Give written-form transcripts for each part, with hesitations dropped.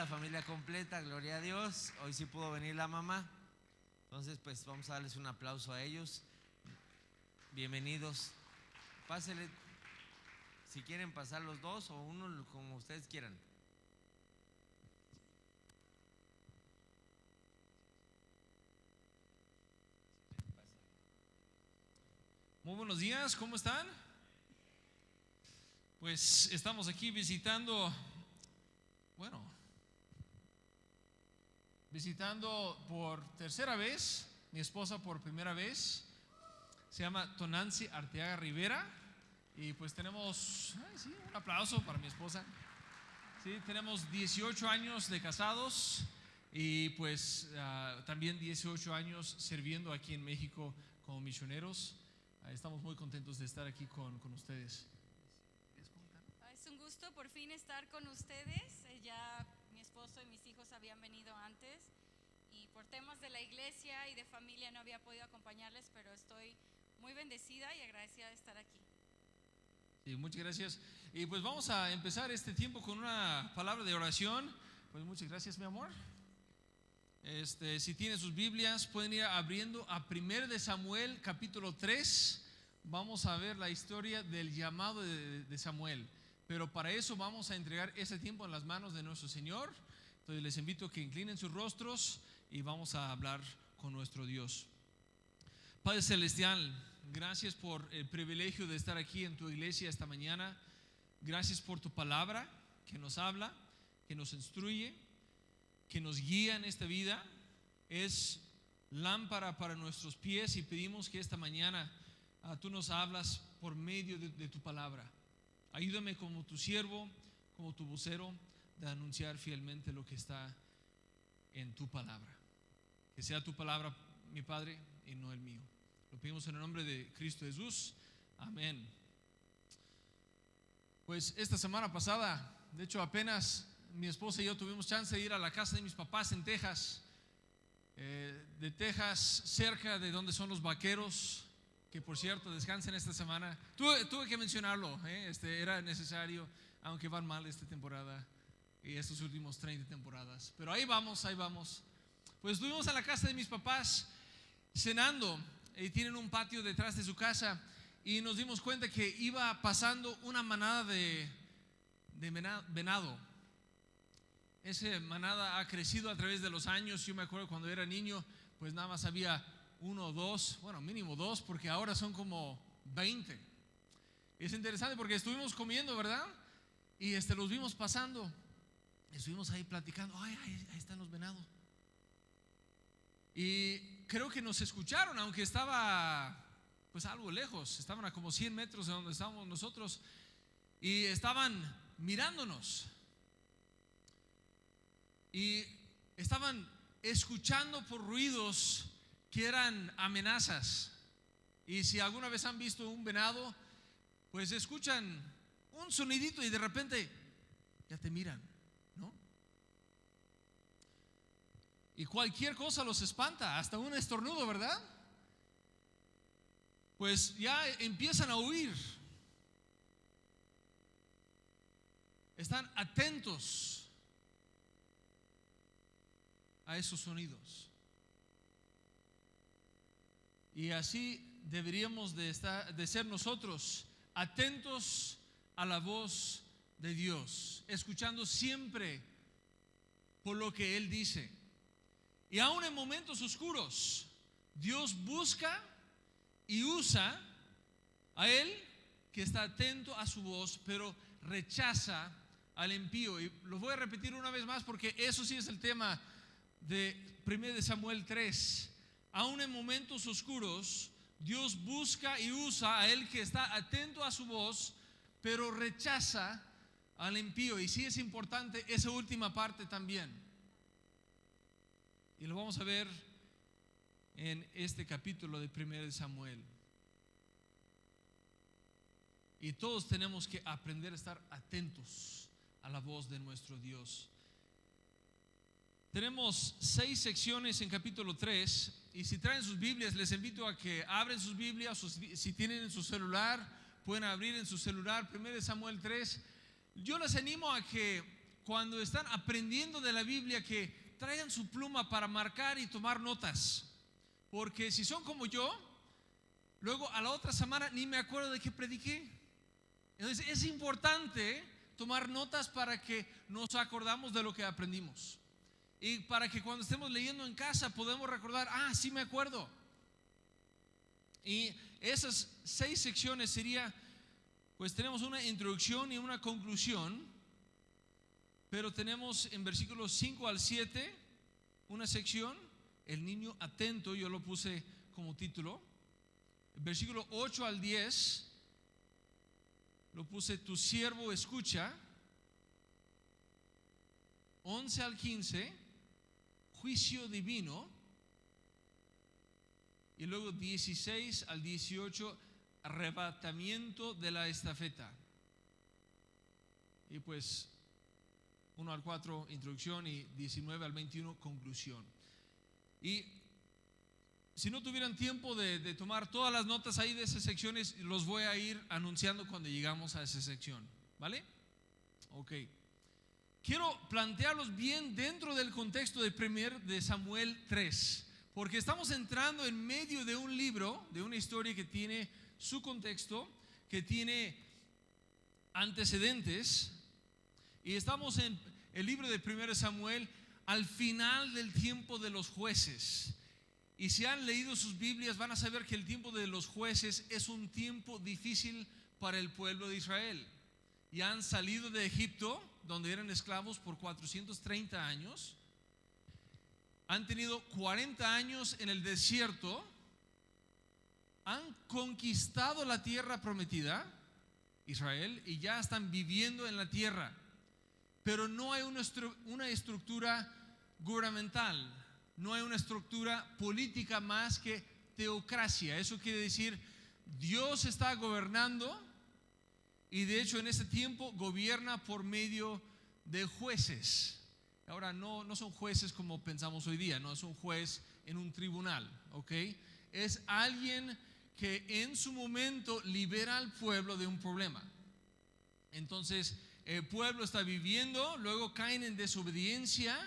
La familia completa, gloria a Dios. Hoy sí pudo venir la mamá. Entonces pues vamos a darles un aplauso a ellos. Bienvenidos. Pásele, si quieren pasar los dos o uno, como ustedes quieran. Muy buenos días, ¿cómo están? Pues estamos aquí visitando por tercera vez, mi esposa por primera vez. Se llama Tonancy Arteaga Rivera. Y pues tenemos, un aplauso para mi esposa. Sí, tenemos 18 años de casados y pues también 18 años sirviendo aquí en México como misioneros. Estamos muy contentos de estar aquí con ustedes. Es un gusto por fin estar con ustedes. Ya mi esposo y mis hijos habían venido antes y por temas de la iglesia y de familia no había podido acompañarles, pero estoy muy bendecida y agradecida de estar aquí. Sí, muchas gracias. Y pues vamos a empezar este tiempo con una palabra de oración. Pues muchas gracias, mi amor. Si tienen sus Biblias, pueden ir abriendo a 1 de Samuel capítulo 3. Vamos a ver la historia del llamado de Samuel. Pero para eso vamos a entregar ese tiempo en las manos de nuestro Señor. Entonces les invito a que inclinen sus rostros y vamos a hablar con nuestro Dios. Padre Celestial, gracias por el privilegio de estar aquí en tu iglesia esta mañana. Gracias por tu palabra que nos habla, que nos instruye, que nos guía en esta vida. Es lámpara para nuestros pies y pedimos que esta mañana tú nos hablas por medio de tu palabra. Ayúdame como tu siervo, como tu vocero, de anunciar fielmente lo que está en tu palabra. Que sea tu palabra, mi Padre, y no el mío. Lo pedimos en el nombre de Cristo Jesús. Amén. Pues esta semana pasada, de hecho apenas mi esposa y yo tuvimos chance de ir a la casa de mis papás en Texas. De Texas, cerca de donde son los vaqueros, que por cierto descansen esta semana. Tuve que mencionarlo, era necesario, aunque van mal esta temporada y estos últimos 30 temporadas. Pero ahí vamos. Pues estuvimos a la casa de mis papás cenando y tienen un patio detrás de su casa y nos dimos cuenta que iba pasando una manada de venado. Esa manada ha crecido a través de los años. Yo me acuerdo cuando era niño, pues nada más había uno o dos, bueno, mínimo dos, porque ahora son como 20. Es interesante porque estuvimos comiendo, ¿verdad? Y los vimos pasando. Estuvimos ahí platicando. Ahí están los venados. Y creo que nos escucharon, aunque estaba pues algo lejos. Estaban a como 100 metros de donde estábamos nosotros y estaban mirándonos y estaban escuchando por ruidos que eran amenazas. Y si alguna vez han visto un venado, pues escuchan un sonidito y de repente ya te miran, ¿no? Y cualquier cosa los espanta, hasta un estornudo, ¿verdad? Pues ya empiezan a huir. Están atentos a esos sonidos. Y así deberíamos de ser nosotros, atentos a la voz de Dios, escuchando siempre por lo que Él dice. Y aún en momentos oscuros, Dios busca y usa a Él que está atento a su voz, pero rechaza al impío. Y lo voy a repetir una vez más porque eso sí es el tema de 1 de Samuel 3. Aún en momentos oscuros, Dios busca y usa a Él que está atento a su voz, pero rechaza al impío. Y sí es importante esa última parte también. Y lo vamos a ver en este capítulo de 1 de Samuel. Y todos tenemos que aprender a estar atentos a la voz de nuestro Dios. Tenemos 6 secciones en capítulo 3. Y si traen sus Biblias, les invito a que abren sus Biblias. O si tienen en su celular, pueden abrir en su celular 1 de Samuel 3. Yo les animo a que cuando están aprendiendo de la Biblia, que traigan su pluma para marcar y tomar notas. Porque si son como yo, luego a la otra semana ni me acuerdo de qué prediqué. Entonces es importante tomar notas para que nos acordamos de lo que aprendimos. Y para que cuando estemos leyendo en casa podemos recordar, sí me acuerdo. Y esas 6 secciones sería, pues tenemos una introducción y una conclusión, pero tenemos en versículos 5 al 7 una sección, el niño atento, yo lo puse como título. Versículo 8 al 10 lo puse, tu siervo escucha. 11 al 15, juicio divino. Y luego 16 al 18, arrebatamiento de la estafeta. Y pues 1 al 4, introducción, y 19 al 21, conclusión. Y si no tuvieran tiempo de tomar todas las notas ahí de esas secciones, los voy a ir anunciando cuando llegamos a esa sección, ¿vale? Ok. Quiero plantearlos bien dentro del contexto de 1 de Samuel 3, porque estamos entrando en medio de un libro, de una historia que tiene su contexto, que tiene antecedentes, y estamos en el libro de 1 Samuel al final del tiempo de los jueces. Y si han leído sus Biblias van a saber que el tiempo de los jueces es un tiempo difícil para el pueblo de Israel. Ya han salido de Egipto, donde eran esclavos, por 430 años. Han tenido 40 años en el desierto. Han conquistado la tierra prometida, Israel, y ya están viviendo en la tierra. Pero no hay una estructura gubernamental, no hay una estructura política más que teocracia. Eso quiere decir, Dios está gobernando, y de hecho en ese tiempo gobierna por medio de jueces. Ahora no son jueces como pensamos hoy día, no es un juez en un tribunal, ¿ok? Es alguien que en su momento libera al pueblo de un problema. Entonces el pueblo está viviendo, luego caen en desobediencia,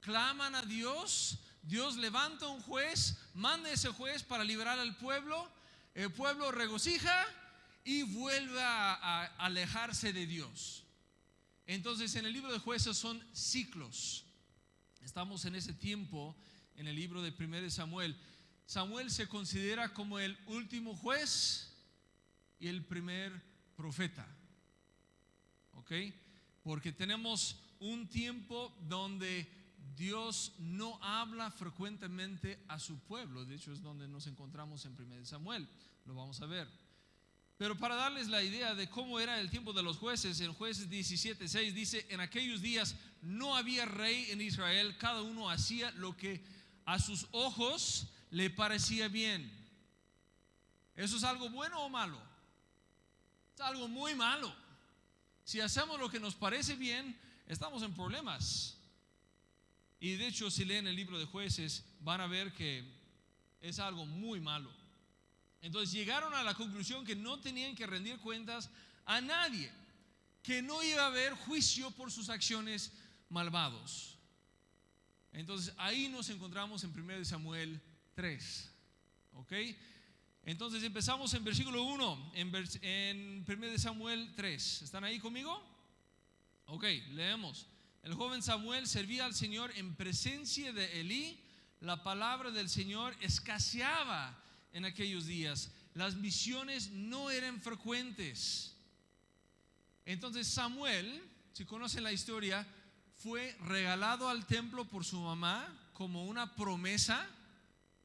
claman a Dios, Dios levanta un juez, manda a ese juez para liberar al pueblo, el pueblo regocija y vuelve a alejarse de Dios. Entonces en el libro de Jueces son ciclos. Estamos en ese tiempo en el libro de 1 Samuel. Samuel se considera como el último juez y el primer profeta, ¿ok? Porque tenemos un tiempo donde Dios no habla frecuentemente a su pueblo. De hecho es donde nos encontramos en 1 Samuel. Lo vamos a ver. Pero para darles la idea de cómo era el tiempo de los jueces, en Jueces 17:6 dice, en aquellos días no había rey en Israel, cada uno hacía lo que a sus ojos le parecía bien. ¿Eso es algo bueno o malo? Es algo muy malo. Si hacemos lo que nos parece bien, estamos en problemas. Y de hecho, si leen el libro de Jueces, van a ver que es algo muy malo. Entonces llegaron a la conclusión que no tenían que rendir cuentas a nadie, que no iba a haber juicio por sus acciones malvados. Entonces ahí nos encontramos en 1 Samuel 3, ¿ok? Entonces empezamos en versículo 1, en 1 Samuel 3. ¿Están ahí conmigo? Ok, leemos. El joven Samuel servía al Señor en presencia de Elí. La palabra del Señor escaseaba en aquellos días. Las misiones no eran frecuentes. Entonces Samuel, si conocen la historia, fue regalado al templo por su mamá como una promesa.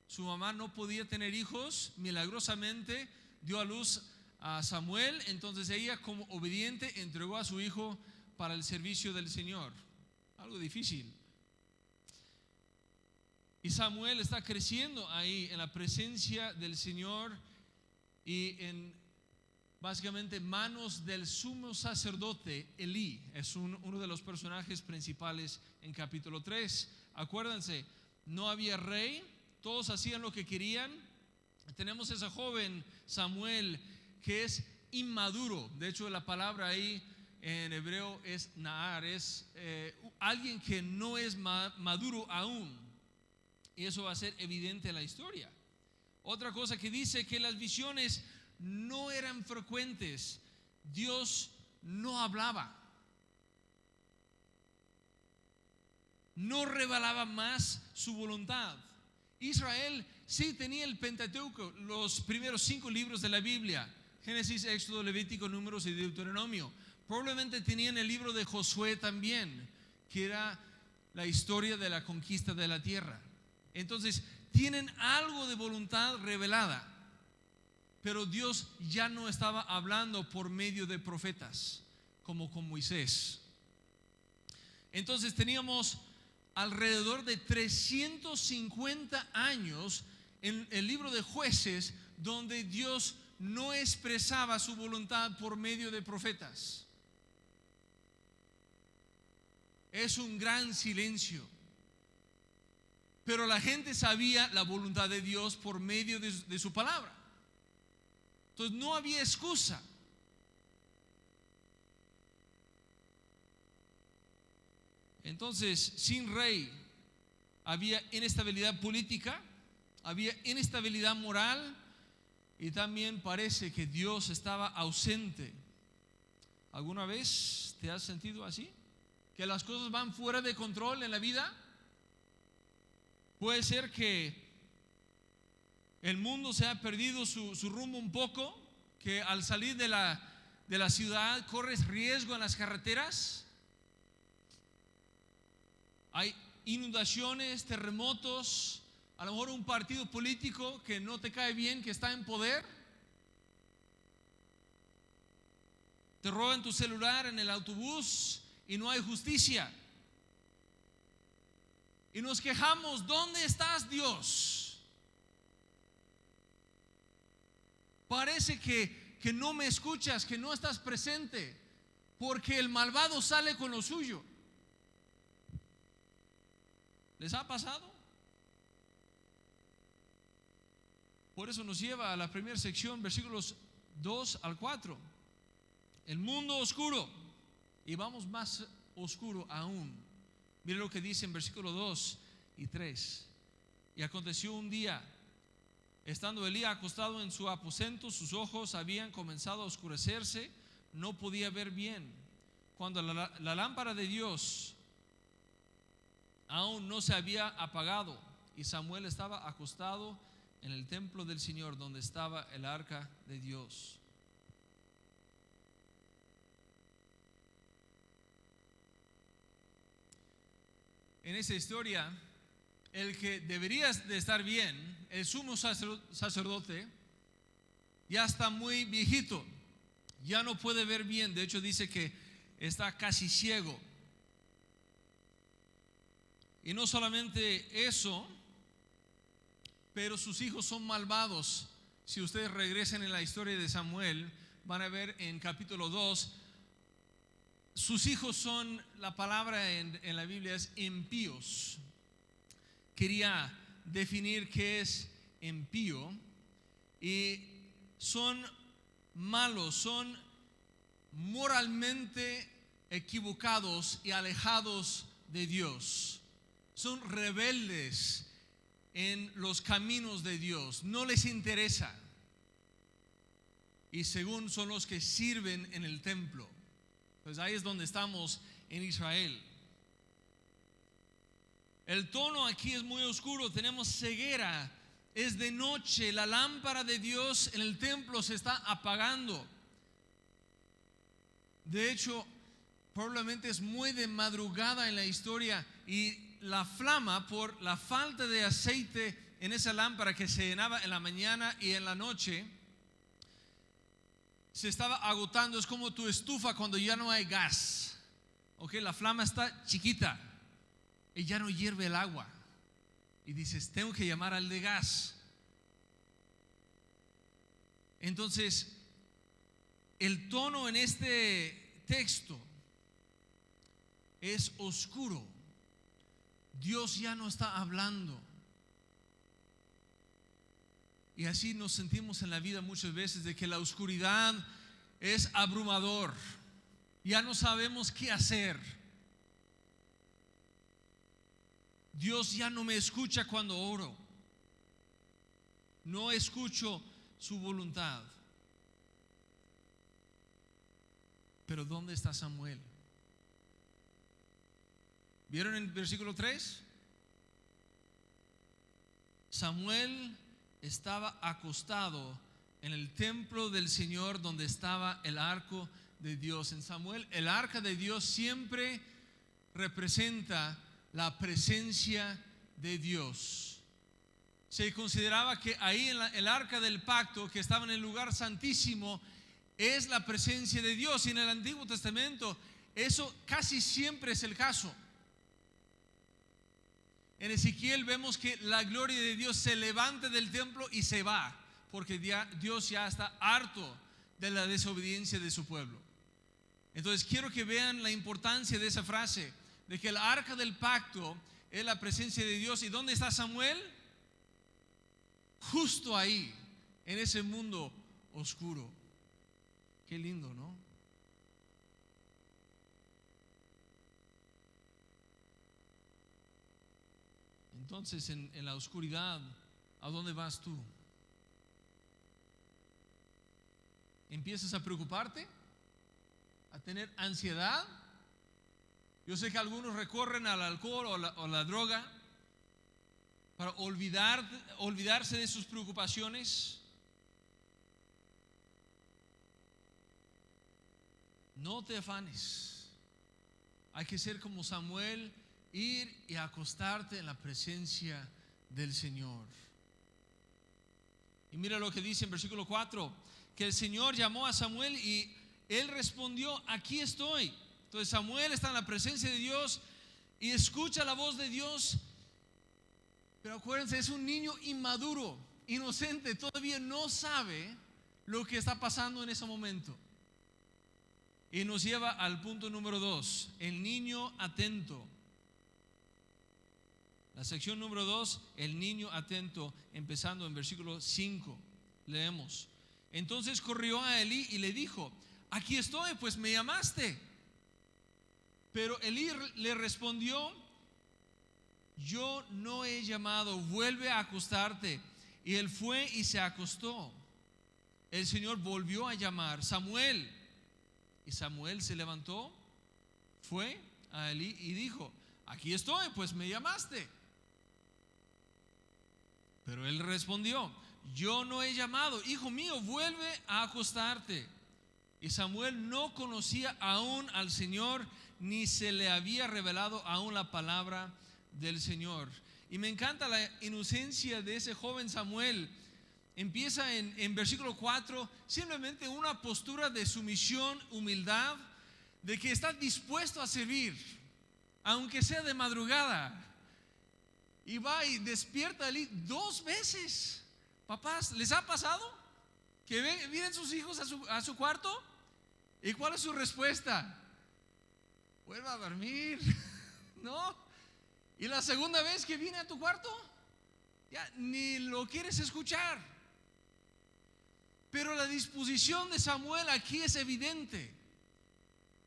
Su mamá no podía tener hijos, milagrosamente dio a luz a Samuel. Entonces ella, como obediente, entregó a su hijo para el servicio del Señor. Algo difícil. Y Samuel está creciendo ahí en la presencia del Señor y en básicamente manos del sumo sacerdote Elí. Es uno de los personajes principales en capítulo 3. Acuérdense, no había rey, todos hacían lo que querían. Tenemos ese joven Samuel que es inmaduro. De hecho la palabra ahí en hebreo es Nahar, es alguien que no es maduro aún. Y eso va a ser evidente en la historia. Otra cosa que dice que las visiones no eran frecuentes. Dios no hablaba. No revelaba más su voluntad. Israel sí tenía el Pentateuco, los primeros 5 libros de la Biblia: Génesis, Éxodo, Levítico, Números y Deuteronomio. Probablemente tenían el libro de Josué también, que era la historia de la conquista de la tierra. Entonces tienen algo de voluntad revelada, pero Dios ya no estaba hablando por medio de profetas como con Moisés. Entonces teníamos alrededor de 350 años en el libro de Jueces donde Dios no expresaba su voluntad por medio de profetas. Es un gran silencio. Pero la gente sabía la voluntad de Dios por medio de su palabra. Entonces no había excusa. Entonces, sin rey había inestabilidad política, había inestabilidad moral, y también parece que Dios estaba ausente. ¿Alguna vez te has sentido así? ¿Que las cosas van fuera de control en la vida? Puede ser que el mundo se ha perdido su rumbo un poco, que al salir de la ciudad corres riesgo en las carreteras. Hay inundaciones, terremotos, a lo mejor un partido político que no te cae bien, que está en poder. Te roban tu celular en el autobús y no hay justicia. Y nos quejamos: ¿dónde estás, Dios? Parece que no me escuchas, que no estás presente, porque el malvado sale con lo suyo. ¿Les ha pasado? Por eso nos lleva a la primera sección, versículos 2 al 4. El mundo oscuro, y vamos más oscuro aún. Mire lo que dice en versículo 2 y 3. Y aconteció un día, estando Elías acostado en su aposento, sus ojos habían comenzado a oscurecerse, no podía ver bien, cuando la lámpara de Dios aún no se había apagado, y Samuel estaba acostado en el templo del Señor, donde estaba el arca de Dios. En esta historia, el que debería de estar bien, el sumo sacerdote, ya está muy viejito, ya no puede ver bien. De hecho dice que está casi ciego. Y no solamente eso, pero sus hijos son malvados. Si ustedes regresan en la historia de Samuel, van a ver en capítulo 2, sus hijos son, la palabra en la Biblia es impíos. Quería definir qué es impío. Y son malos, son moralmente equivocados y alejados de Dios. Son rebeldes en los caminos de Dios, no les interesa. Y según son los que sirven en el templo. Pues ahí es donde estamos en Israel. El tono aquí es muy oscuro, tenemos ceguera, es de noche, la lámpara de Dios en el templo se está apagando. De hecho, probablemente es muy de madrugada en la historia, y la flama, por la falta de aceite en esa lámpara que se llenaba en la mañana y en la noche, se estaba agotando. Es como tu estufa cuando ya no hay gas. La flama está chiquita y ya no hierve el agua, y dices: tengo que llamar al de gas. Entonces, el tono en este texto es oscuro. Dios ya no está hablando. Y así nos sentimos en la vida muchas veces, de que la oscuridad es abrumador. ya no sabemos qué hacer. Dios ya no me escucha cuando oro. No escucho su voluntad. Pero ¿dónde está Samuel? ¿Vieron en el versículo 3? Samuel estaba acostado en el templo del Señor donde estaba el arca de Dios. En Samuel, el arca de Dios siempre representa la presencia de Dios. Se consideraba que ahí en el arca del pacto, que estaba en el lugar santísimo, es la presencia de Dios. Y en el Antiguo Testamento eso casi siempre es el caso. En Ezequiel vemos que la gloria de Dios se levanta del templo y se va, porque Dios ya está harto de la desobediencia de su pueblo. Entonces quiero que vean la importancia de esa frase, de que el arca del pacto es la presencia de Dios. ¿Y dónde está Samuel? Justo ahí, en ese mundo oscuro. Qué lindo, ¿no? Entonces en la oscuridad, ¿a dónde vas tú? ¿Empiezas a preocuparte? ¿A tener ansiedad? Yo sé que algunos recorren al alcohol o la droga para olvidarse de sus preocupaciones. No te afanes. Hay que ser como Samuel, ir y acostarte en la presencia del Señor. Y mira lo que dice en versículo 4, que el Señor llamó a Samuel y él respondió: aquí estoy. Entonces Samuel está en la presencia de Dios y escucha la voz de Dios. Pero acuérdense, es un niño inmaduro, inocente, todavía no sabe lo que está pasando en ese momento. Y nos lleva al punto número 2, el niño atento. La sección número 2, el niño atento, empezando en versículo 5. Leemos: entonces corrió a Elí y le dijo: aquí estoy, pues me llamaste. Pero Elí le respondió: yo no he llamado, vuelve a acostarte. Y él fue y se acostó. El Señor volvió a llamar: Samuel. Y Samuel se levantó, fue a Elí y dijo: aquí estoy, pues me llamaste. Pero él respondió: yo no he llamado, hijo mío, vuelve a acostarte. Y Samuel no conocía aún al Señor, ni se le había revelado aún la palabra del Señor. Y me encanta la inocencia de ese joven Samuel. Empieza en versículo 4, simplemente una postura de sumisión, humildad, de que está dispuesto a servir, aunque sea de madrugada. Y va y despierta a Elí 2 veces. Papás, ¿les ha pasado que vienen sus hijos a su cuarto? ¿Y cuál es su respuesta? Vuelva a dormir. ¿No? Y la segunda vez que viene a tu cuarto, ya ni lo quieres escuchar. Pero la disposición de Samuel aquí es evidente.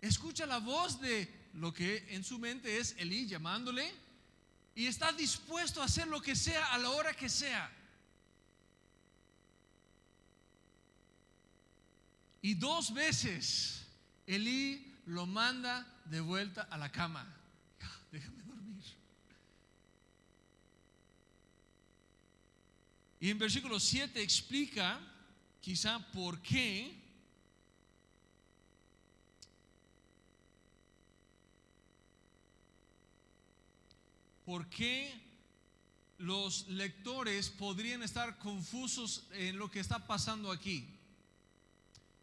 Escucha la voz de lo que en su mente es Elí llamándole, y está dispuesto a hacer lo que sea a la hora que sea. Y 2 veces Elí lo manda de vuelta a la cama. Déjame dormir. Y en versículo 7 explica quizá por qué los lectores podrían estar confusos en lo que está pasando aquí.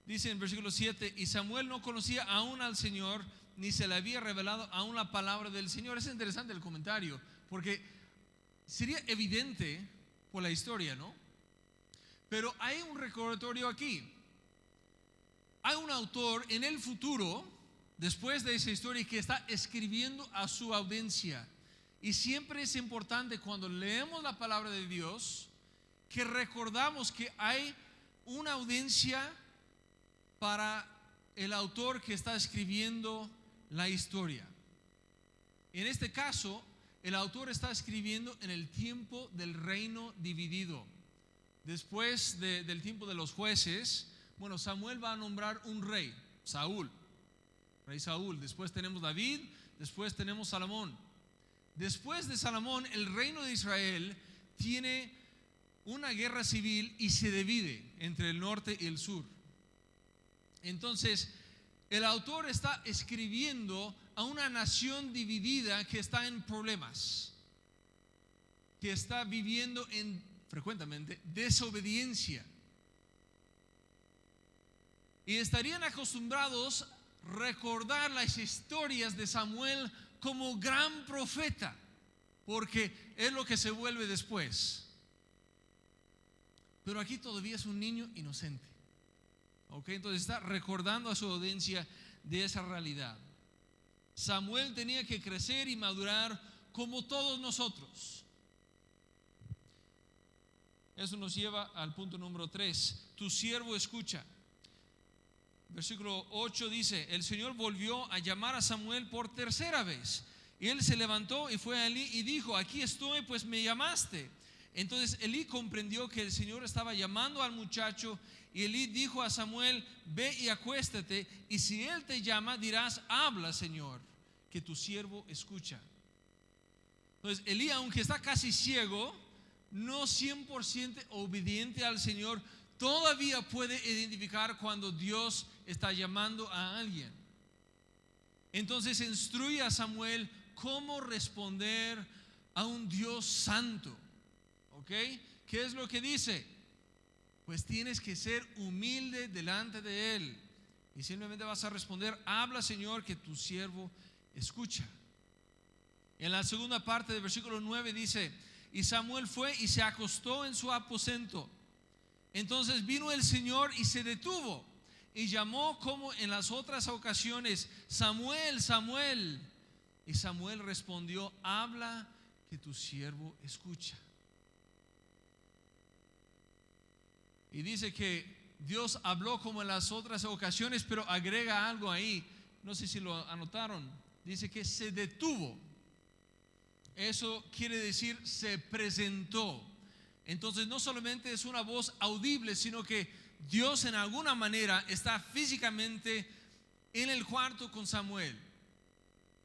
Dice en versículo 7: y Samuel no conocía aún al Señor, ni se le había revelado aún la palabra del Señor. Es interesante el comentario, porque sería evidente por la historia, ¿no? Pero hay un recordatorio aquí. Hay un autor en el futuro, después de esa historia, que está escribiendo a su audiencia. Y siempre es importante cuando leemos la palabra de Dios que recordamos que hay una audiencia para el autor que está escribiendo la historia. En este caso, el autor está escribiendo en el tiempo del reino dividido. Después del tiempo de los jueces, bueno, Samuel va a nombrar un rey, Saúl, rey Saúl. Después tenemos David, después tenemos Salomón. Después de Salomón, el reino de Israel tiene una guerra civil y se divide entre el norte y el sur. Entonces, el autor está escribiendo a una nación dividida que está en problemas, que está viviendo en, frecuentemente, desobediencia. Y estarían acostumbrados a recordar las historias de Samuel como gran profeta, porque es lo que se vuelve después. Pero aquí todavía es un niño inocente. Entonces está recordando a su audiencia de esa realidad. Samuel tenía que crecer y madurar como todos nosotros. Eso nos lleva al punto número 3. Tu siervo escucha. Versículo 8 dice: el Señor volvió a llamar a Samuel por tercera vez. Y él se levantó y fue a Elí y dijo: aquí estoy, pues me llamaste. Entonces Elí comprendió que el Señor estaba llamando al muchacho, y Elí dijo a Samuel: ve y acuéstate, y si él te llama, dirás: habla, Señor, que tu siervo escucha. Entonces Elí, aunque está casi ciego, no 100% obediente al Señor, todavía puede identificar cuando Dios está llamando a alguien. Entonces instruye a Samuel cómo responder a un Dios santo. ¿Qué es lo que dice? Pues tienes que ser humilde delante de Él, y simplemente vas a responder: habla, Señor, que tu siervo escucha. En la segunda parte del versículo 9 dice: y Samuel fue y se acostó en su aposento. Entonces vino el Señor y se detuvo y llamó como en las otras ocasiones: Samuel, Samuel. Y Samuel respondió: habla, que tu siervo escucha. Y dice que Dios habló como en las otras ocasiones, pero agrega algo ahí. No sé si lo anotaron. Dice que se detuvo. Eso quiere decir se presentó. Entonces no solamente es una voz audible, sino que Dios en alguna manera está físicamente en el cuarto con Samuel.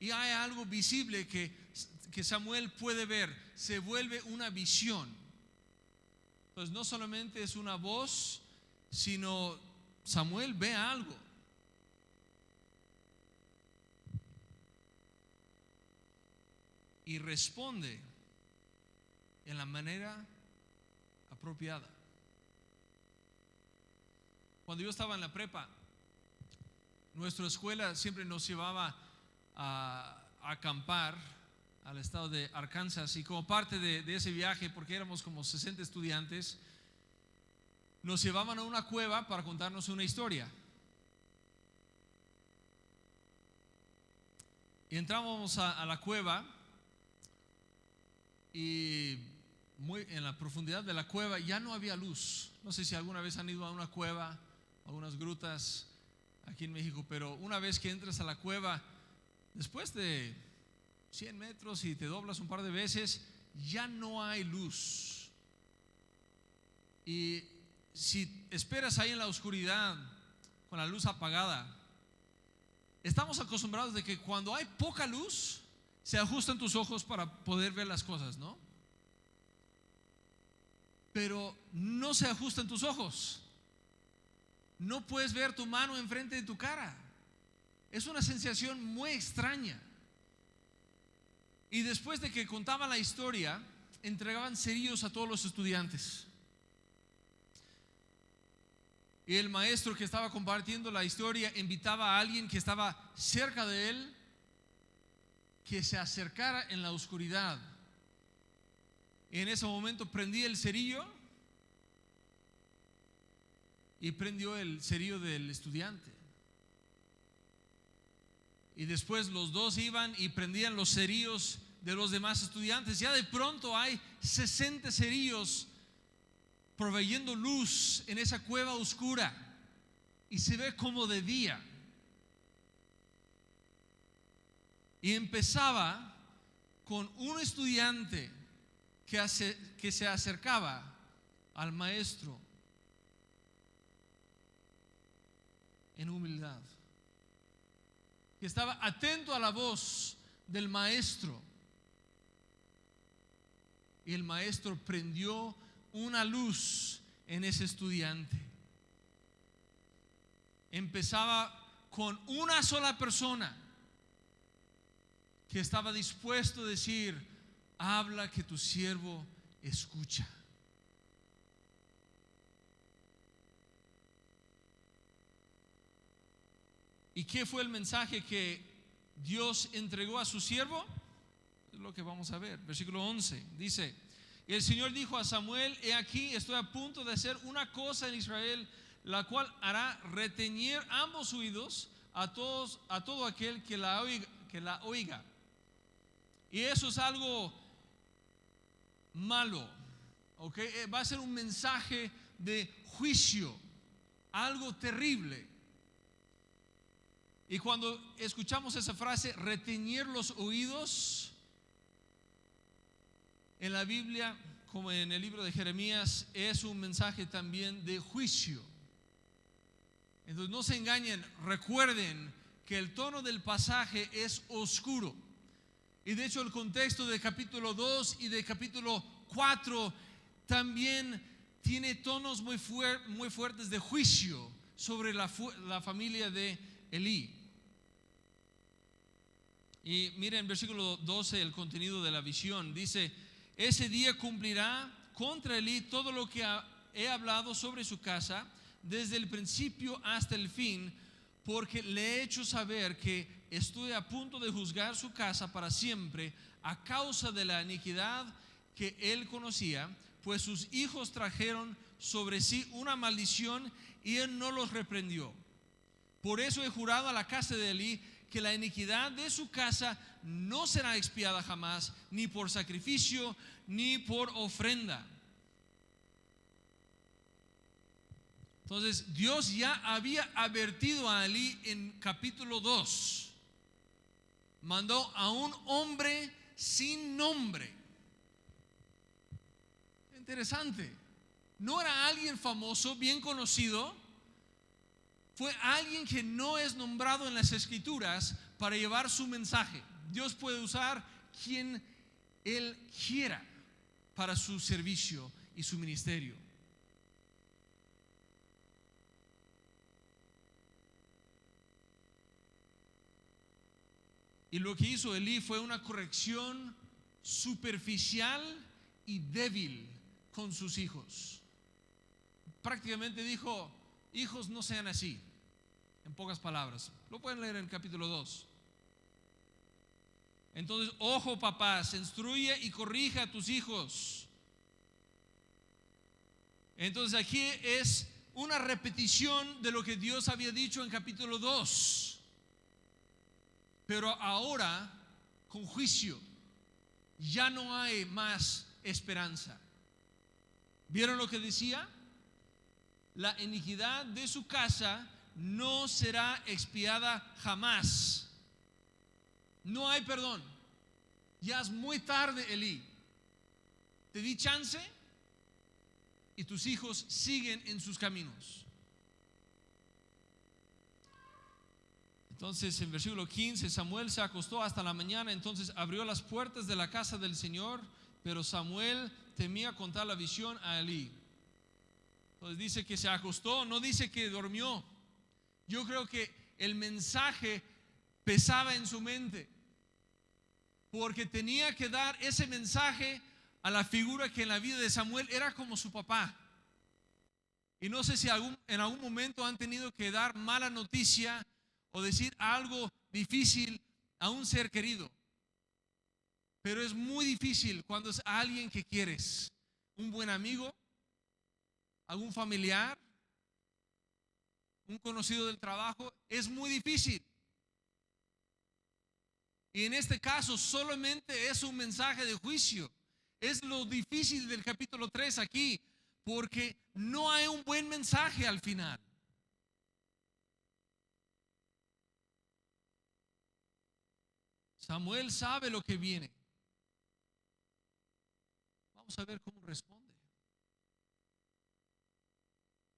Y hay algo visible que Samuel puede ver. Se vuelve una visión. Entonces no solamente es una voz, sino Samuel ve algo. Y responde en la manera apropiada. Cuando yo estaba en la prepa, nuestra escuela siempre nos llevaba a acampar al estado de Arkansas, y como parte de ese viaje, porque éramos como 60 estudiantes, nos llevaban a una cueva para contarnos una historia. Y entrábamos a la cueva, y muy en la profundidad de la cueva ya no había luz. No sé si alguna vez han ido a una cueva, a algunas grutas aquí en México, pero una vez que entras a la cueva, después de 100 metros y te doblas un par de veces, ya no hay luz. Y si esperas ahí en la oscuridad con la luz apagada, estamos acostumbrados de que cuando hay poca luz se ajustan tus ojos para poder ver las cosas, ¿no? Pero no se ajustan tus ojos. No puedes ver tu mano enfrente de tu cara. Es una sensación muy extraña. Y después de que contaban la historia, entregaban cerillos a todos los estudiantes. Y el maestro que estaba compartiendo la historia invitaba a alguien que estaba cerca de él que se acercara en la oscuridad. Y en ese momento prendía el cerillo y prendió el cerillo del estudiante. Y después los dos iban y prendían los cerillos de los demás estudiantes. Ya de pronto hay 60 cerillos proveyendo luz en esa cueva oscura, y se ve como de día. Y empezaba con un estudiante que se acercaba al maestro en humildad, que estaba atento a la voz del maestro. Y el maestro prendió una luz en ese estudiante. Empezaba con una sola persona que estaba dispuesto a decir: habla, que tu siervo escucha. ¿Y qué fue el mensaje que Dios entregó a su siervo? Es lo que vamos a ver. Versículo 11 dice: el Señor dijo a Samuel: he aquí, estoy a punto de hacer una cosa en Israel, la cual hará reteñir ambos oídos a todo aquel que la oiga. Y eso es algo malo, ¿ok? Va a ser un mensaje de juicio, algo terrible. Y cuando escuchamos esa frase, reteñir los oídos, en la Biblia, como en el libro de Jeremías, es un mensaje también de juicio. Entonces no se engañen, recuerden que el tono del pasaje es oscuro. Y de hecho el contexto de capítulo 2 y de capítulo 4 también tiene tonos muy fuertes de juicio sobre la familia de Elí. Y miren versículo 12, el contenido de la visión. Dice: ese día cumplirá contra Elí todo lo que he hablado sobre su casa desde el principio hasta el fin, porque le he hecho saber que estoy a punto de juzgar su casa para siempre a causa de la iniquidad que él conocía, pues sus hijos trajeron sobre sí una maldición y él no los reprendió. Por eso he jurado a la casa de Elí que la iniquidad de su casa no será expiada jamás, ni por sacrificio, ni por ofrenda. Entonces Dios ya había advertido a Elí en capítulo 2. Mandó a un hombre sin nombre. Interesante. No era alguien famoso, bien conocido. Fue alguien que no es nombrado en las escrituras para llevar su mensaje. Dios puede usar quien Él quiera para su servicio y su ministerio. Y lo que hizo Elí fue una corrección superficial y débil con sus hijos. Prácticamente dijo: hijos, no sean así. En pocas palabras, lo pueden leer en el capítulo 2. Entonces, ojo papás, instruye y corrija a tus hijos. Entonces aquí es una repetición de lo que Dios había dicho en capítulo 2, pero ahora con juicio. Ya no hay más esperanza. ¿Vieron lo que decía? La iniquidad de su casa no será expiada jamás. No hay perdón. Ya es muy tarde, Elí. Te di chance y tus hijos siguen en sus caminos. Entonces en versículo 15, Samuel se acostó hasta la mañana, entonces abrió las puertas de la casa del Señor, pero Samuel temía contar la visión a Elí. Entonces dice que se acostó, no dice que durmió. Yo creo que el mensaje pesaba en su mente, porque tenía que dar ese mensaje a la figura que en la vida de Samuel era como su papá. Y no sé si en algún momento han tenido que dar mala noticia o decir algo difícil a un ser querido. Pero es muy difícil cuando es alguien que quieres, un buen amigo, algún familiar, un conocido del trabajo. Es muy difícil. Y en este caso solamente es un mensaje de juicio. Es lo difícil del capítulo 3 aquí, porque no hay un buen mensaje al final. Samuel sabe lo que viene. Vamos a ver cómo responde.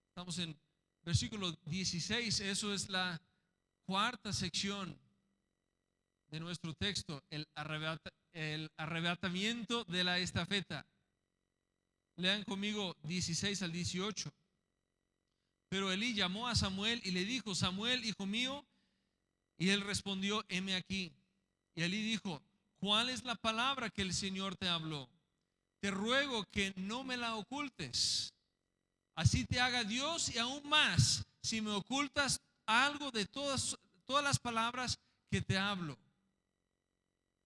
Estamos en versículo 16, eso es la cuarta sección de nuestro texto, el arrebatamiento de la estafeta. Lean conmigo 16 al 18. Pero Elí llamó a Samuel y le dijo: Samuel, hijo mío. Y él respondió: heme aquí. Y Elí dijo: ¿cuál es la palabra que el Señor te habló? Te ruego que no me la ocultes. Así te haga Dios y aún más si me ocultas algo de todas las palabras que te hablo.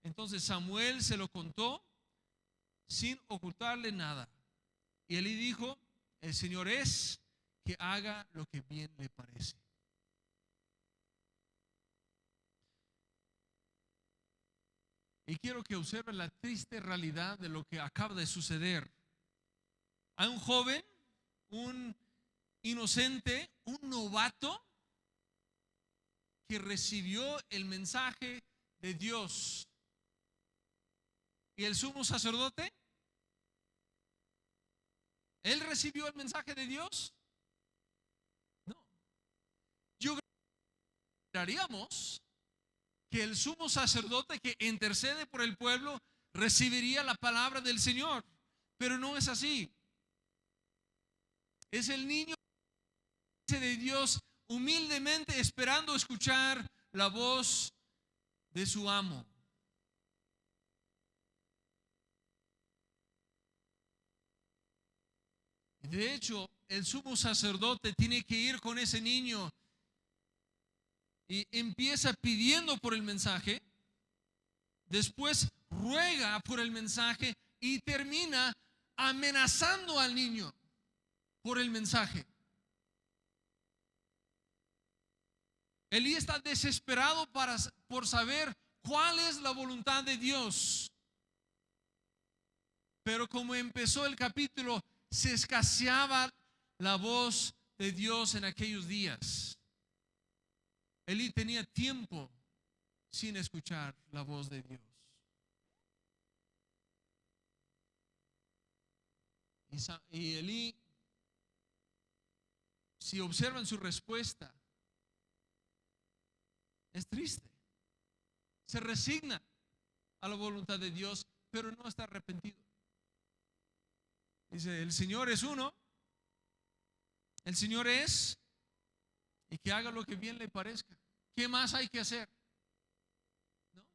Entonces Samuel se lo contó sin ocultarle nada. Y Elí dijo: el Señor es, que haga lo que bien le parece. Y quiero que observen la triste realidad de lo que acaba de suceder. Hay un joven, un inocente, un novato que recibió el mensaje de Dios. ¿Y el sumo sacerdote? ¿Él recibió el mensaje de Dios? No. Yo esperaríamos que el sumo sacerdote que intercede por el pueblo recibiría la palabra del Señor, pero no es así. Es el niño de Dios humildemente esperando escuchar la voz de su amo. De hecho, el sumo sacerdote tiene que ir con ese niño y empieza pidiendo por el mensaje, después ruega por el mensaje y termina amenazando al niño por el mensaje. Elí está desesperado por saber cuál es la voluntad de Dios. Pero como empezó el capítulo, se escaseaba la voz de Dios en aquellos días. Elí tenía tiempo sin escuchar la voz de Dios. Y Elí, si observan su respuesta, es triste. Se resigna a la voluntad de Dios, pero no está arrepentido. Dice: el Señor es uno, el Señor es, y que haga lo que bien le parezca. ¿Qué más hay que hacer? ¿No?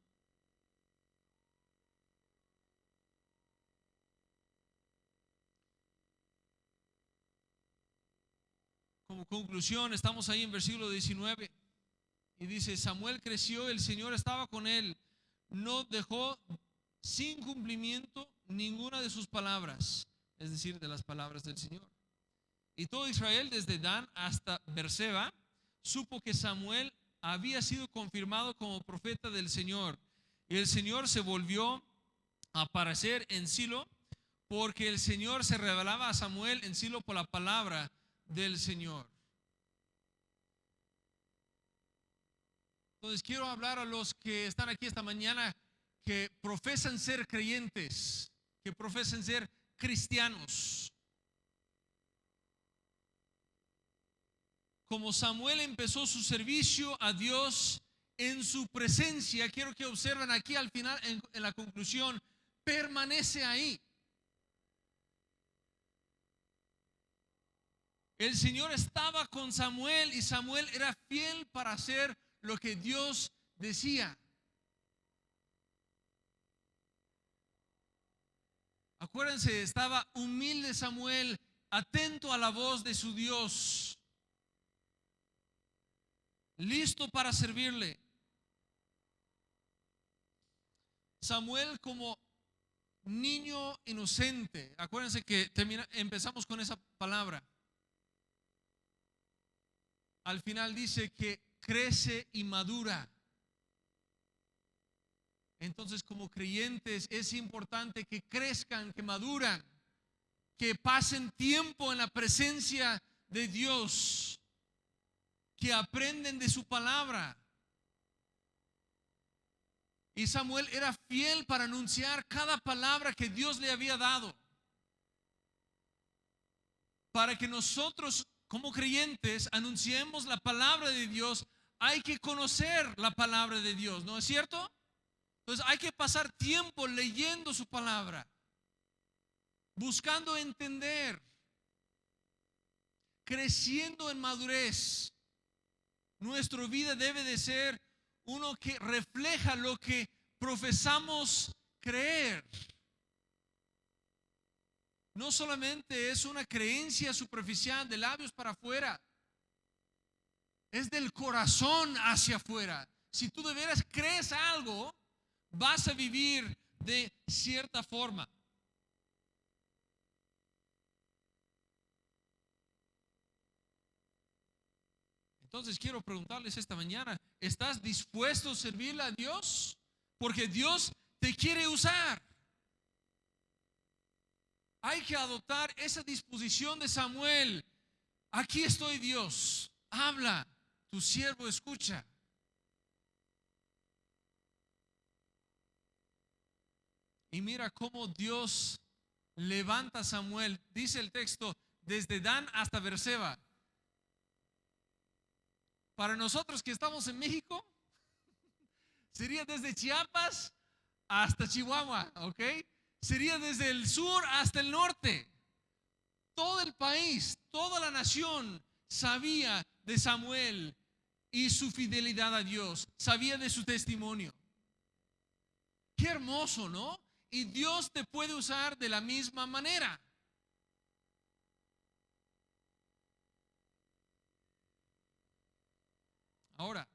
Como conclusión, estamos ahí en versículo 19 y dice: Samuel creció, el Señor estaba con él, no dejó sin cumplimiento ninguna de sus palabras, es decir, de las palabras del Señor. Y todo Israel, desde Dan hasta Berseba, supo que Samuel había sido confirmado como profeta del Señor. Y el Señor se volvió a aparecer en Silo, porque el Señor se revelaba a Samuel en Silo por la palabra del Señor. Entonces quiero hablar a los que están aquí esta mañana, que profesan ser creyentes, que profesan ser cristianos. Como Samuel empezó su servicio a Dios en su presencia, quiero que observen aquí al final, en la conclusión, permanece ahí. El Señor estaba con Samuel y Samuel era fiel para hacer lo que Dios decía. Acuérdense, estaba humilde Samuel, atento a la voz de su Dios, listo para servirle. Samuel como niño inocente. Acuérdense que empezamos con esa palabra. Al final dice que crece y madura. Entonces, como creyentes es importante que crezcan, que maduran, que pasen tiempo en la presencia de Dios, que aprenden de su palabra. Y Samuel era fiel para anunciar cada palabra que Dios le había dado. Para que nosotros como creyentes anunciemos la palabra de Dios, hay que conocer la palabra de Dios, ¿no es cierto? Entonces hay que pasar tiempo leyendo su palabra, buscando entender, creciendo en madurez. Nuestra vida debe de ser uno que refleja lo que profesamos creer. No solamente es una creencia superficial de labios para afuera, es del corazón hacia afuera. Si tú de veras crees algo, vas a vivir de cierta forma. Entonces quiero preguntarles esta mañana, ¿estás dispuesto a servirle a Dios? Porque Dios te quiere usar. Hay que adoptar esa disposición de Samuel. Aquí estoy, Dios, habla, tu siervo escucha. Y mira cómo Dios levanta a Samuel. Dice el texto, desde Dan hasta Beerseba. Para nosotros que estamos en México, sería desde Chiapas hasta Chihuahua, ¿ok? Sería desde el sur hasta el norte. Todo el país, toda la nación sabía de Samuel y su fidelidad a Dios, sabía de su testimonio. Qué hermoso, ¿no? Y Dios te puede usar de la misma manera. Ahora,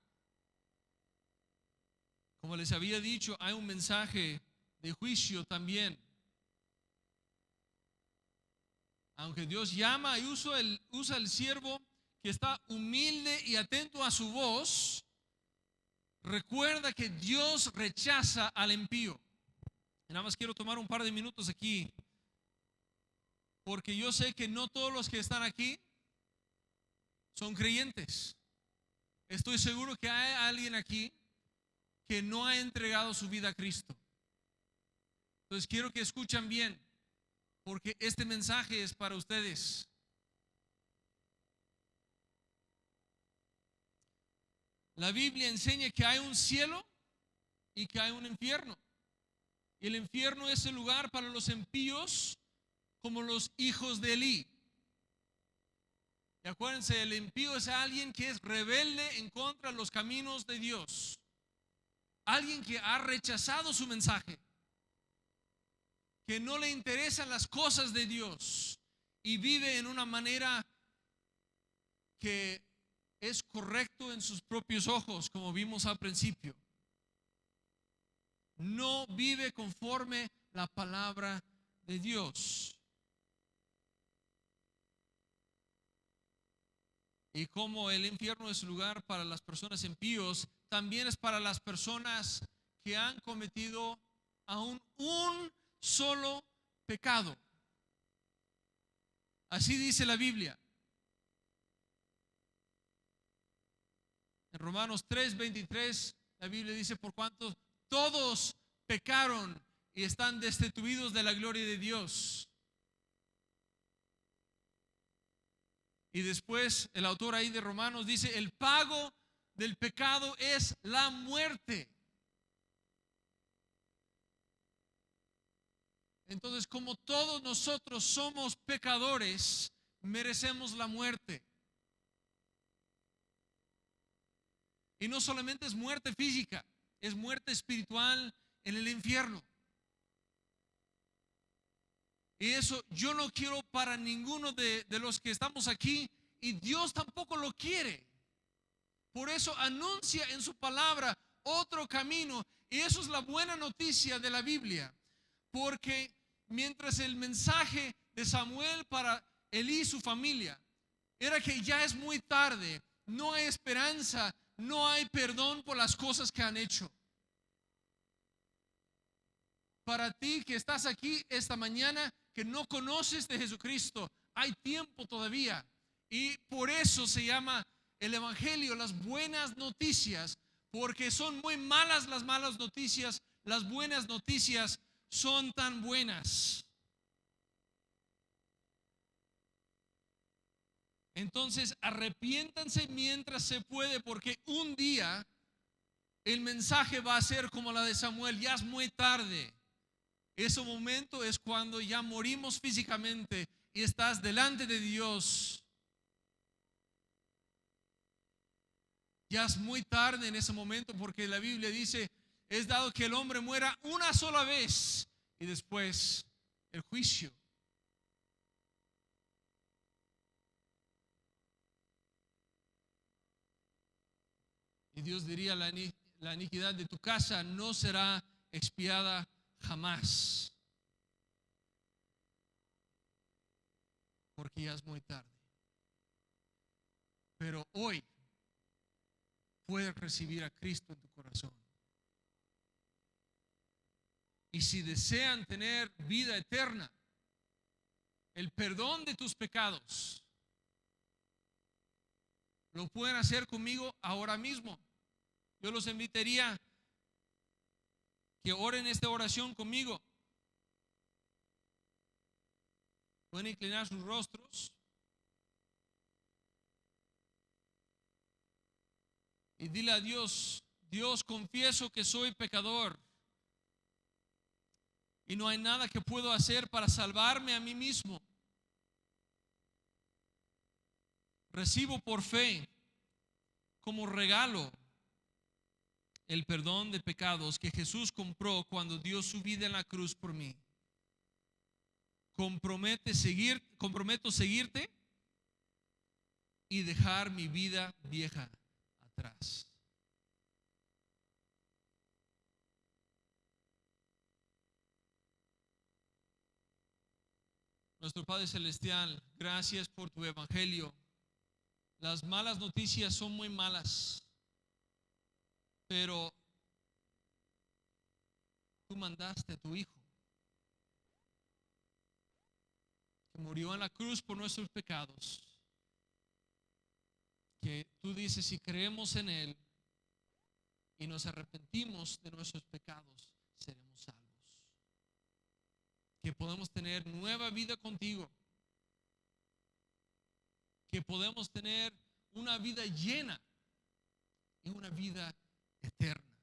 como les había dicho, hay un mensaje de juicio también. Aunque Dios llama y usa el siervo que está humilde y atento a su voz, recuerda que Dios rechaza al impío. Y nada más quiero tomar un par de minutos aquí, porque yo sé que no todos los que están aquí son creyentes. Estoy seguro que hay alguien aquí que no ha entregado su vida a Cristo. Entonces quiero que escuchen bien, porque este mensaje es para ustedes. La Biblia enseña que hay un cielo y que hay un infierno. Y el infierno es el lugar para los impíos como los hijos de Elí. Y acuérdense, el impío es alguien que es rebelde en contra de los caminos de Dios. Alguien que ha rechazado su mensaje, que no le interesan las cosas de Dios y vive en una manera que es correcto en sus propios ojos, como vimos al principio. No vive conforme la palabra de Dios. Y como el infierno es lugar para las personas impíos, también es para las personas que han cometido aún un solo pecado. Así dice la Biblia. En Romanos 3:23 la Biblia dice, por cuanto todos pecaron y están destituidos de la gloria de Dios. Y después el autor ahí de Romanos dice, el pago del pecado es la muerte. Entonces, como todos nosotros somos pecadores, merecemos la muerte. Y no solamente es muerte física, es muerte espiritual en el infierno. Y eso yo no quiero para ninguno de los que estamos aquí, y Dios tampoco lo quiere. Por eso anuncia en su palabra otro camino, y eso es la buena noticia de la Biblia. Porque mientras el mensaje de Samuel para Elí y su familia era que ya es muy tarde, no hay esperanza, no hay perdón por las cosas que han hecho. Para ti que estás aquí esta mañana, que no conoces de Jesucristo, hay tiempo todavía. Y por eso se llama el Evangelio, las buenas noticias, porque son muy malas las malas noticias, las buenas noticias son tan buenas. Entonces, arrepiéntanse mientras se puede, porque un día el mensaje va a ser como la de Samuel, ya es muy tarde. Ese momento es cuando ya morimos físicamente y estás delante de Dios. Ya es muy tarde en ese momento, porque la Biblia dice, es dado que el hombre muera una sola vez y después el juicio. Y Dios diría, la iniquidad de tu casa no será expiada jamás, porque ya es muy tarde. Pero hoy puedes recibir a Cristo en tu corazón. Y si desean tener vida eterna, el perdón de tus pecados, lo pueden hacer conmigo ahora mismo. Yo los invitaría que oren esta oración conmigo. Pueden inclinar sus rostros y dile a Dios: Dios, confieso que soy pecador y no hay nada que puedo hacer para salvarme a mí mismo. Recibo por fe como regalo el perdón de pecados que Jesús compró cuando dio su vida en la cruz por mí. Comprometo seguirte y dejar mi vida vieja atrás. Nuestro Padre Celestial, gracias por tu evangelio. Las malas noticias son muy malas, pero tú mandaste a tu Hijo, que murió en la cruz por nuestros pecados, que tú dices, si creemos en Él y nos arrepentimos de nuestros pecados, seremos salvos, que podemos tener nueva vida contigo, que podemos tener una vida llena y una vida eterna.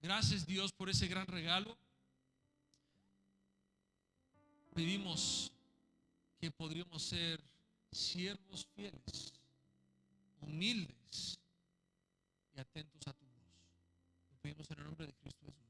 Gracias, Dios, por ese gran regalo. Pedimos que podríamos ser siervos fieles, humildes y atentos a tu voz. Lo pedimos en el nombre de Cristo Jesús.